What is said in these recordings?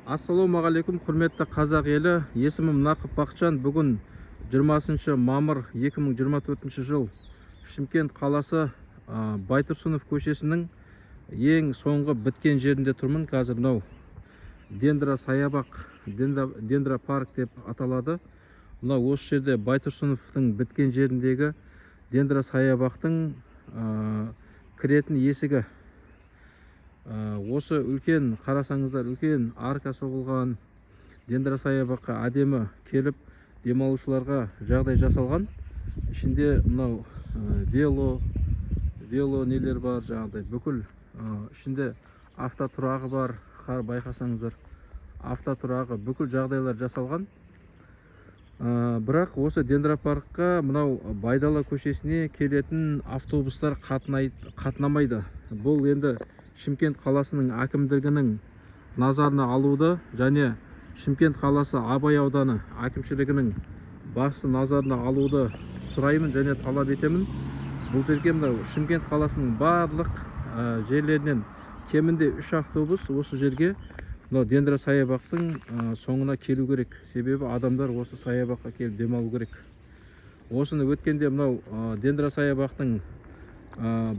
Ассалаумағалейкум, құрметті қазақ елі. Есімім Нақып Бақытжан. Бүгін 20 мамыр 2024 жыл Шымкент қаласы Байтұрсынов көшесінің ең соңғы біткен жерінде тұрмын. Қазір мынау Дендра саябақ, Дендра парк деп аталады. Мынау осы жерде Байтұрсыновтың біткен жеріндегі Дендра саябақтың кіретін есігі. Осы үлкен, қарасаңыздар, үлкен арка соғылған Дендра саябаққа әдемі келіп демалушыларға жағдай жасалған. Ішінде мынау вело нелер бар, жаңағыдай бүкіл ішінде автотұрағы бар. Байқасаңыздар, автотұрағы, бүкіл жағдайлар жасалған. Бірақ осы Дендра паркқа мынау Байдала көшесіне келетін автобустар қатынамайды. Бұл енді Шымкент қаласының әкімдігінің назарына алуды және Шымкент қаласы Абай ауданы әкімшілігінің басты назарына алуды сұраймын және талап етемін. Бұл жерге мынау Шымкент қаласының барлық жерлерінен кемінде 3 автобус осы жерге мынау Дендра саябақтың соңына келу керек. Себебі адамдар осы саябаққа келіп демалу керек. Осыны өткенде мынау Дендра саябақтың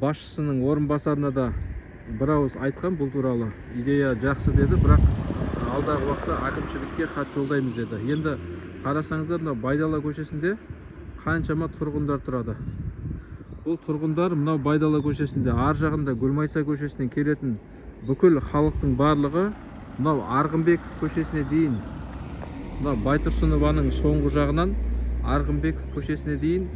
басшысының орынбасарына да бір ауыз айтқан, бұл туралы идея жақсы деді, бірақ алдағы уақытта әкімшілікке хат жолдаймыз деді. Енді қарасаңыздар, мынау Байдала көшесінде қаншама тұрғындар тұрады. Бұл тұрғындар мынау Байдала көшесінде, ар жағында Гүлмайса көшесінен келетін бүкіл халықтың барлығы мынау Арғынбеков көшесіне дейін, мынау Байтұрсынованың соңғы жағынан Арғынбеков көшесіне дейін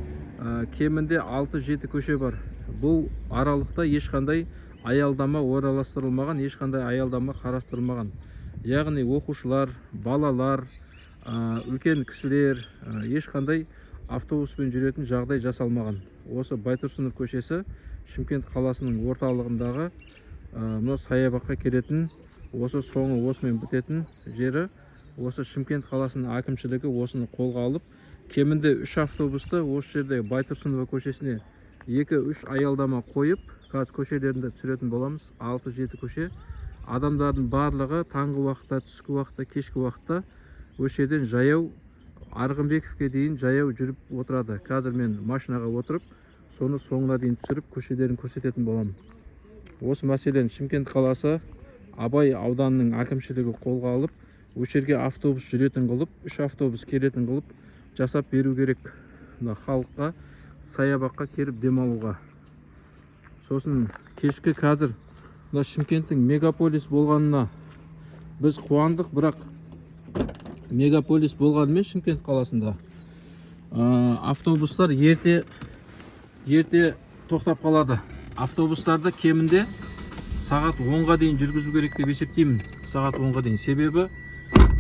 кемінде 6-7 көше бар. Бұл аралықта ешқандай аялдама орналастырылмаған, ешқандай аялдама қарастырылмаған. Яғни оқушылар, балалар, үлкен кісілер ешқандай автобуспен жүретін жағдай жасалмаған. Осы Байтұрсынов көшесі Шымкент қаласының орталығындағы мынау саябаққа келетін, осы соңы осымен бітетін жері. Осы Шымкент қаласының әкімшілігі осыны қолға алып, кемінде 3 автобусты осы жерде Байтұрсынова көшесіне 2-3 аялдама қойып, қазір көшелерінде түсіретін боламыз. 6-7 көше. Адамдардың барлығы таңғы уақытта, түскі уақытта, кешкі уақытта өшеден жаяу Арғынбековке дейін жаяу жүріп отырады. Қазір мен машинаға отырып, соны соңына дейін түсіріп, көшелерін көрсететін боламын. Осы мәселені Шымкент қаласы Абай ауданының әкімшілігі қолға алып, өшерге автобус жүретін қылып, 3 автобус келетін қылып жасап беру керек халыққа, саябаққа келіп демалуға. Сосын кешкі қазір Шымкенттің мегаполис болғанына біз қуандық, бірақ мегаполис болғанымен Шымкент қаласында автобустар ерте тоқтап қалады. Автобустарды кемінде сағат 10-ға дейін жүргізу керек деп есептеймін. Сағат 10-ға дейін. Себебі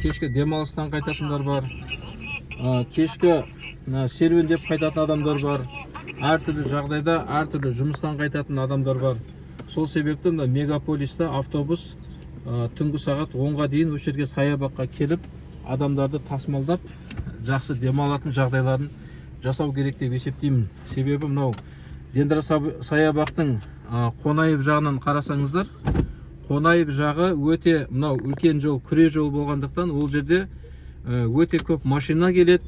кешкі демалыстан қайтатындар бар, кешкі серуендеп қайтатын адамдар бар, әртүрлі жағдайда әртүрлі жұмыстан қайтатын адамдар бар. Сол себепті мегаполиста автобус түнгі сағат 10-ға дейін осы жерге саябаққа келіп, адамдарды тасымалдап, жақсы демалатын жағдайларын жасау керек деп есептеймін. Себебі мынау Дендра саябақтың Қонаев жағынан қарасаңыздар, Қонаев жағы өте мынау үлкен жол, күре жол болғандықтан ол жерде өте көп машина келеді,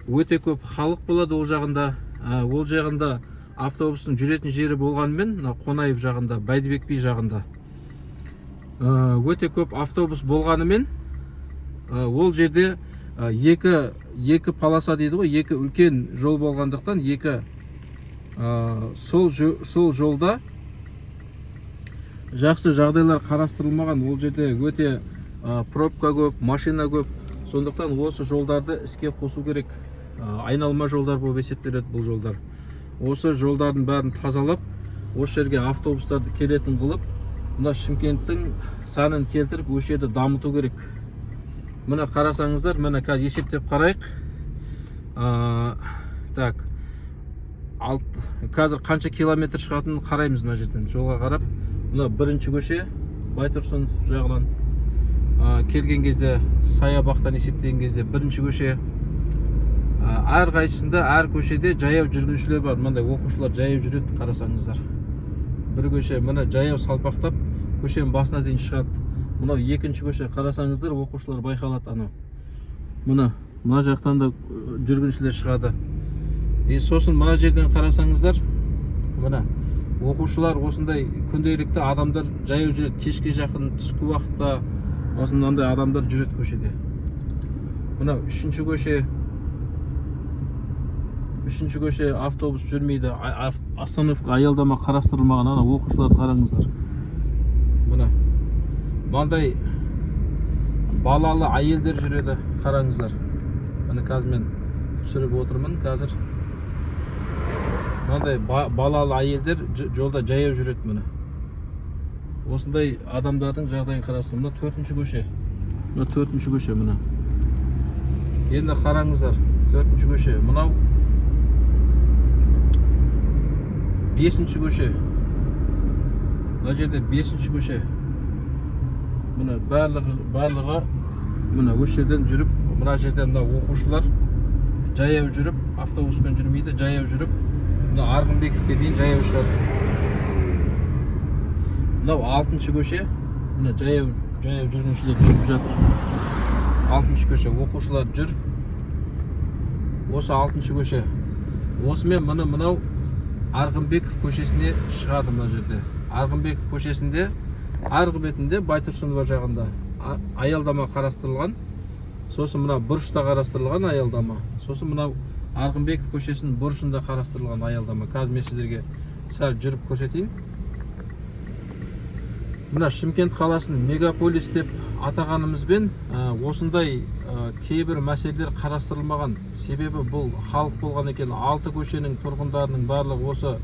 өте көп халық болады ол жағында. Ол жағында автобустың жүретін жері болғанымен, Қонаев жағында, Бәйдібек би жағында өте көп автобус болғанымен, ол жерде екі полоса дейді ғой, екі үлкен жол болғандықтан, сол жолда жақсы жағдайлар қарастырылмаған. Ол жерде өте пробка көп, машина көп. Сондықтан осы жолдарды іске қосу керек. Айналма жолдар болып есептеледі бұл жолдар. Осы жолдардың бәрін тазалап, осы жерге автобустарды келетін қылып, мына Шымкенттің санын келтіріп, осы жерді дамыту керек. Мына қарасаңыздар, мына қазір есептеп қарайық. Так, қазір қанша километр шығатынын қараймыз мына жерден. Жолға қарап, мына бірінші көше Байтұрсынов жағынан келген кезде, саябақтан есептеген кезде бірінші көше. Әр қайсысында, әр көшеде жаяу жүргіншілер бар. Мындай оқушылар жаяу жүреді, қарасаңыздар. Бір көше мына жаяу салпақтап, көшенің басына дейін шығады. мынау екінші көше, қарасаңыздар оқушылар байқалады анау. Мына жақтан да жүргіншілер шығады. Сосын мына жерден қарасаңыздар, мына оқушылар осындай күнделікті адамдар жаяу жүреді. Кешке жақын түскі уақытта осындай адамдар жүреді көшеде. Мына үшінші көше автобус жүрмейді. Остановка аялдама қарастырылмаған. Ана оқушыларды қараңыздар. Мынандай балалы әйелдер жүреді, қараңыздар. Қазір мен түсіріп отырмын қазір. Мынандай балалы әйелдер жолда жаяу жүреді. Осындай адамдардың жағдайын қарастыру. Мына төртінші көше. Енді қараңыздар, төртінші көше. Мынау бесінші көше. Мына жерде бесінші көше. Барлығы осы жерден жүріп, мына жерден оқушылар жаяу жүріп, автобуспен жүрмейді, жаяу жүріп, Арғынбековке дейін жаяу шығады. Мынау алтыншы көше. Жаяу жүргіншілер жүріп жатыр. Алтыншы көше, оқушылар жүр. Осы алтыншы көше. Осымен мынау Арғынбеков көшесіне шығады. Мына жерде Арғынбеков көшесінде арғы бетінде Байтұрсынова жағында аялдама қарастырылған. Сосын мына бұрышта қарастырылған аялдама. Сосын мынау Арғынбеков көшесінің бұрышында қарастырылған аялдама. Қазір мен сіздерге сәл жүріп көрсетейін. Мына Шымкент қаласын мегаполис деп атағанымызбен осындай кейбір мәселелер қарастырылмаған. Себебі бұл халық болған екен. 6 көшенің тұрғындарының барлығы осы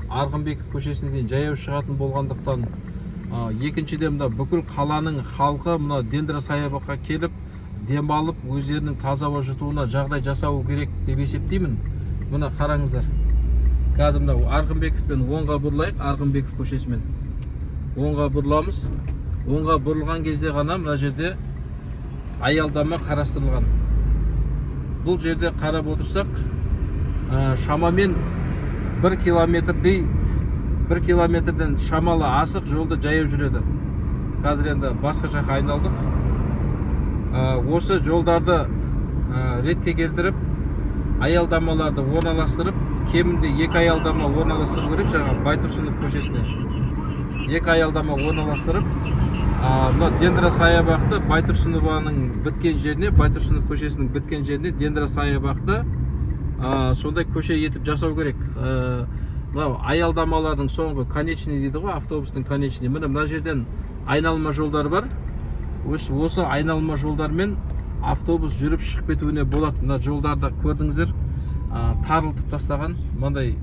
Арғынбеков көшесінен жаяу шығатын болғандықтан, екіншіден бүкіл қаланың халқы мына Дендра саябаққа келіп, демалып, өздерінің таза ауа жұтуына жағдай жасау керек деп есептеймін. Мына қараңыздар. Қазір мынау Арғынбековпен оңға бұрылайық, Арғынбеков көшесімен. Оңға бұрыламыз. Оңға бұрылған кезде ғана мына жерде аялдама қарастырылған. Бұл жерде қарап отырсақ, шамамен 1 километрден шамалы асық жолда жаяу жүреді. Қазір енді басқа жаққа айналдық. Осы жолдарды ретке келтіріп, аялдамаларды орналастырып, кемінде 2 аялдама орналастыру керек. Жаңа Байтұрсынов көшесіне 2 аялдама орналастырып, Дендра саябақты Байтұрсынованың біткен жеріне, Байтұрсынов көшесінің біткен жеріне Дендра саябақты сондай көше етіп жасау керек. Мынау аялдамалардың соңғы конечный дейді ғой, автобустың конечный. Мына жерден айналма жолдар бар. Осы айналма жолдармен автобус жүріп шығып кетуіне болады. Мына жолдарды көрдіңіздер, тарылтып тастаған. Мынандай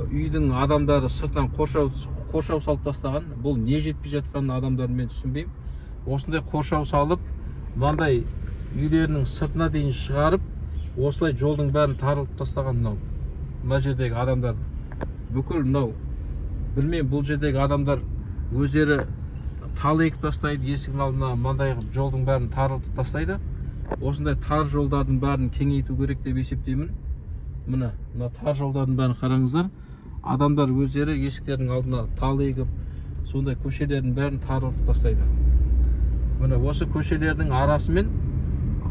үйдің адамдары сыртынан қоршау салып тастаған. Бұл не жетпей жатқан адамдарды мен түсінбеймін. Осындай қоршау салып, мынандай үйлерінің сыртына дейін шығарып, осылай жолдың бәрін тарылтып тастаған. Мына жердегі адамдар бүкіл білмеймін, бұл жердегі адамдар өздері тал екіп тастайды, есігінің алдына мынандай жолдың бәрін тарылтып тастайды. Осындай тар жолдардың бәрін кеңейту керек деп есептеймін. Мына тар жолдардың бәрін қараңыздар. Адамдар өздері есіктердің алдына тал егіп, сондай көшелердің бәрін тарылтып тастайды. Мына осы көшелердің арасымен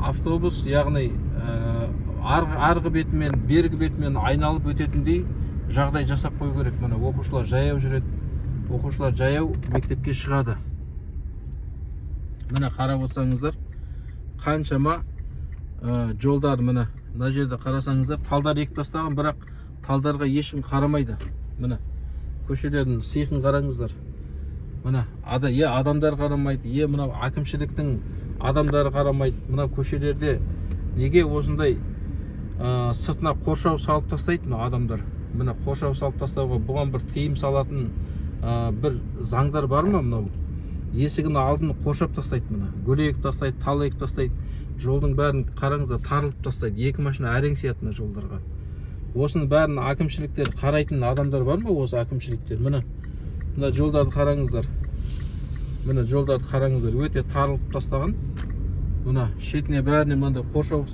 автобус, яғни арғы бетімен, бергі бетімен айналып өтетіндей жағдай жасап қою керек. Мына оқушылар жаяу жүреді. Оқушылар жаяу мектепке шығады. Мына қарап отырсаңыздар, қаншама жолдар мына жерде қарасаңыздар, талдар екіп тастаған, бірақ талдарға ешкім қарамайды. Мына көшелердің сиқын қараңыздар. Мына адамдар қарамайды, мына әкімшіліктің адамдары қарамайды. Мына көшелерде неге осындай сыртына қоршау салып тастайды мына адамдар? Мына қоршау салып тастауға бұған бір тыйым салатын бір заңдар бар ма? Мынау есігінің алдын қоршап тастайды, мына гүл егіп тастайды, тал егіп тастайды. Жолдың бәрін қараңыздар, тарылып тастайды. 2 машина әрең сияды мына жолдарға. Осының бәрін әкімшіліктер қарайтын адамдар бар ма? Осы әкімшіліктер мына жолдарды қараңыздар. Мына жолдарды қараңыздар, өте тарылып тастаған. Мына шетіне бәріне мынандай қоршау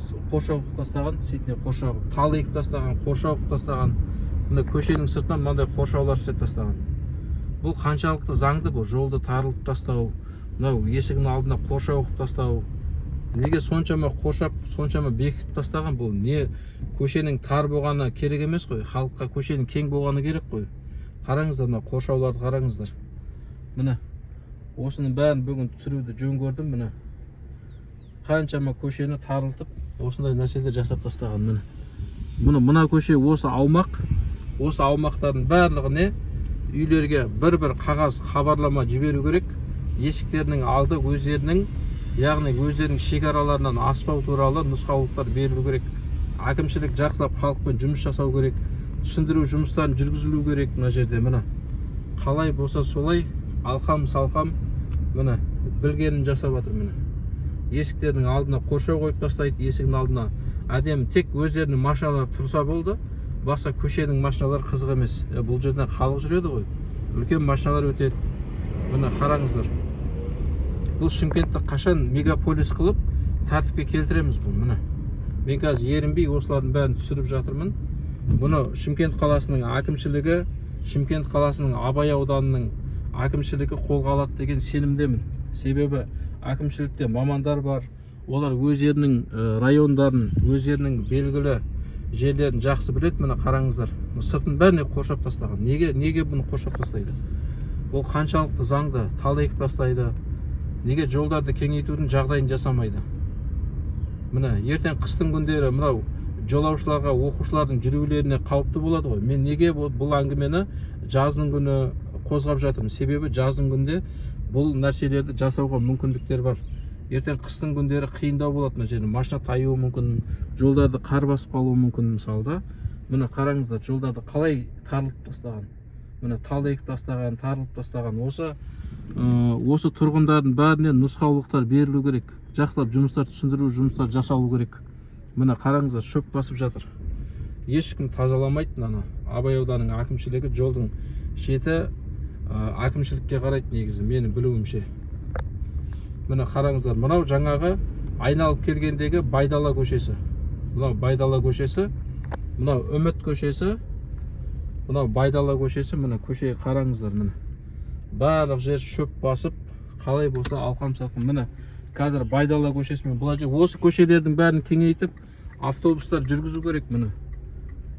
тастаған, шетіне қоршау, тал егіп тастаған, қоршау тастаған. Мына көшенің сыртынан мынандай қоршаулар істеп тастаған. Бұл қаншалықты заңды бұл жолды тарылып тастау, мынау есігінің алдына қоршау қылып тастау. Неге соншама қоршап, соншама бекітіп тастаған? Бұл не көшенің тар болғаны керек емес қой, халыққа көшенің кең болғаны керек қой. Қараңыздар, мына қоршауларды қараңыздар. Міне осының бәрін бүгін түсіруді жөн көрдім. Міне қаншама көшені тарылтып осындай нәрселер жасап тастаған. Мына көше, осы аумақ, осы аумақтардың барлығы не? Үйлерге бір-бір қағаз хабарлама жіберу керек. Есіктерінің алды өздерінің, яғни өздерінің шекараларынан аспау туралы нұсқаулықтар берілу керек. Әкімшілік жақсылап халықпен жұмыс жасау керек. Түсіндіру жұмыстарын жүргізілу керек. Мына жерде міне қалай болса солай алқам-салқам міне білгенін жасап жатыр. Міне есіктердің алдына қоршау қойып тастайды. Есігінің алдына әдемі тек өздерінің машиналары тұрса болды. Басқа көшенің машиналары қызық емес. Бұл жерден халық жүреді ғой. Үлкен машиналар өтеді. Міне қараңыздар. Бұл Шымкентті қашан мегаполис қылып тәртіпке келтіреміз бұл. Міне мен қазір ерінбей осылардың бәрін түсіріп жатырмын. Бұны Шымкент қаласының әкімшілігі, Шымкент қаласының Абай ауданының әкімшілігі қолға алады деген сенімдемін. Себебі әкімшілікте мамандар бар. Олар өздерінің райондарын, өздерінің белгілі жерлерін жақсы біледі. Міне қараңыздар. Сыртын бәріне қоршап тастаған. Неге бұны қоршап тастайды? Ол қаншалықты заңды талдай тастайды. Неге жолдарды кеңейтудің жағдайын жасамайды? Міне ертең қыстың күндері мынау жолаушыларға, оқушылардың жүрулеріне қауіпті болады ғой. Мен неге бұл әңгімені жаздың күні қозғап жатырмын? Себебі жаздың күнде бұл нәрселерді жасауға мүмкіндіктер бар. Ертең қыстың күндері қиындау болады. Мына жерде машина таюы мүмкін, жолдарды қар басып қалуы мүмкін мысалда. Міне қараңыздар, жолдарды қалай тарылып тастаған. Міне талдайып тастаған, тарылып тастаған. Осы тұрғындардың бәріне нұсқаулықтар берілу керек. Жақсылап жұмыстар түсіндіру, жұмыстар жасалу керек. Міне қараңыздар, шөп басып жатыр. Ешкім тазаламайды. Мына Абай ауданының әкімшілігі жолдың шеті әкімшілікке қарайды негізі, менің білуімше. Міне қараңыздар, мынау жаңағы айналып келгендегі Байдала көшесі. Мынау Байдала көшесі, мынау Үміт көшесі, мынау Байдала көшесі. Міне көшеге қараңыздар. Міне барлық жер шөп басып, қалай болса алқам-салқам. Міне қазір Байдала көшесімен осы көшелердің бәрін кеңейтіп автобустар жүргізу керек. Міне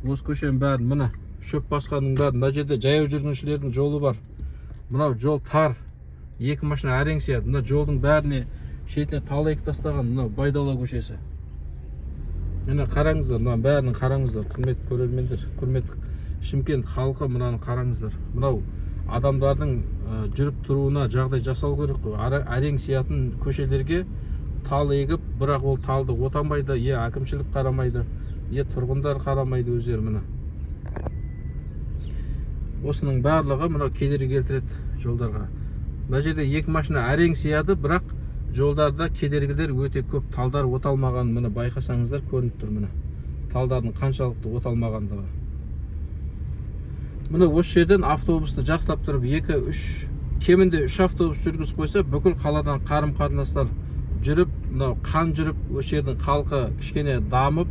осы көшенің бәрін, міне шөп басқанның бәрін. Мына жерде жаяу жүргіншілердің жолы бар. Мынау жол тар, екі машина әрең сияды. Мына жолдың бәріне шетіне талайып тастаған. Мынау Байдала көшесі. Міне қараңыздар, мына бәрін қараңыздар. Құрметті көрермендер, құрметті Шымкент халқы, мынаны қараңыздар. Мынау адамдардың жүріп тұруына жағдай жасау керек қой. Әрең сиятын көшелерге тал егіп, бірақ ол талды отамайды, әкімшілік қарамайды, тұрғындар қарамайды өздері. Міне осының барлығы мынау кедергі келтіреді жолдарға. Мына жерде екі машина әрең сияды, бірақ жолдарда кедергілер өте көп. Талдар оталмаған. Міне байқасаңыздар көрініп тұр. Міне талдардың қаншалықты оталмағандығы. Міне осы жерден автобусты жақсылап тұрып, кемінде 3 автобус жүргізіп қойса, бүкіл қаладан қарым-қатынастар жүріп, мынау қан жүріп, осы жердің халқы кішкене дамып,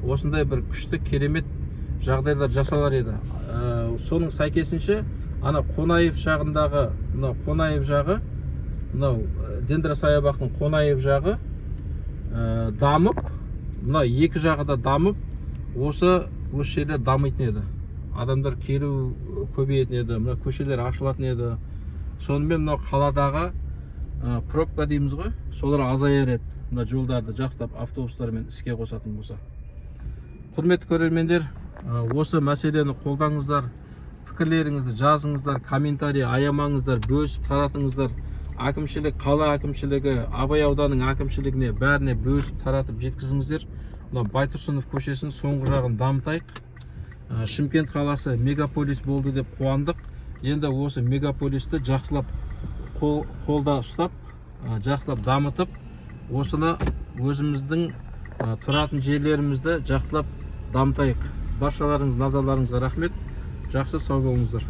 осындай бір күшті керемет жағдайлар жасалар еді. Соның сәйкесінше ана Қонаев жағындағы, мынау Қонаев жағы, мынау Дендра саябақтың Қонаев жағы дамып, мынау екі жағы да дамып, осы жерлер дамитын еді. Адамдар келу көбейетін еді, мына көшелер ашылатын еді. Сонымен мынау қаладағы пробка дейміз ғой, солар азаяр еді. Мына жолдарды жақсылап автобустармен іске қосатын болса. Құрметті көрермендер, осы мәселені қолдаңыздар, пікірлеріңізді жазыңыздар, комментарий аямаңыздар, бөлісіп таратыңыздар. Әкімшілік, қала әкімшілігі, Абай ауданының әкімшілігіне бәріне бөлісіп таратып жеткізіңіздер. Мына Байтұрсынов көшесінің соңғы жағын дамытайық. Шымкент қаласы мегаполис болды деп қуандық. Енді осы мегаполисті жақсылап қолда ұстап, жақсылап дамытып, осыны өзіміздің тұратын жерлерімізді жақсылап дамытайық. Баршаларыңыз назарларыңызға рахмет. Жақсы сау болыңыздар.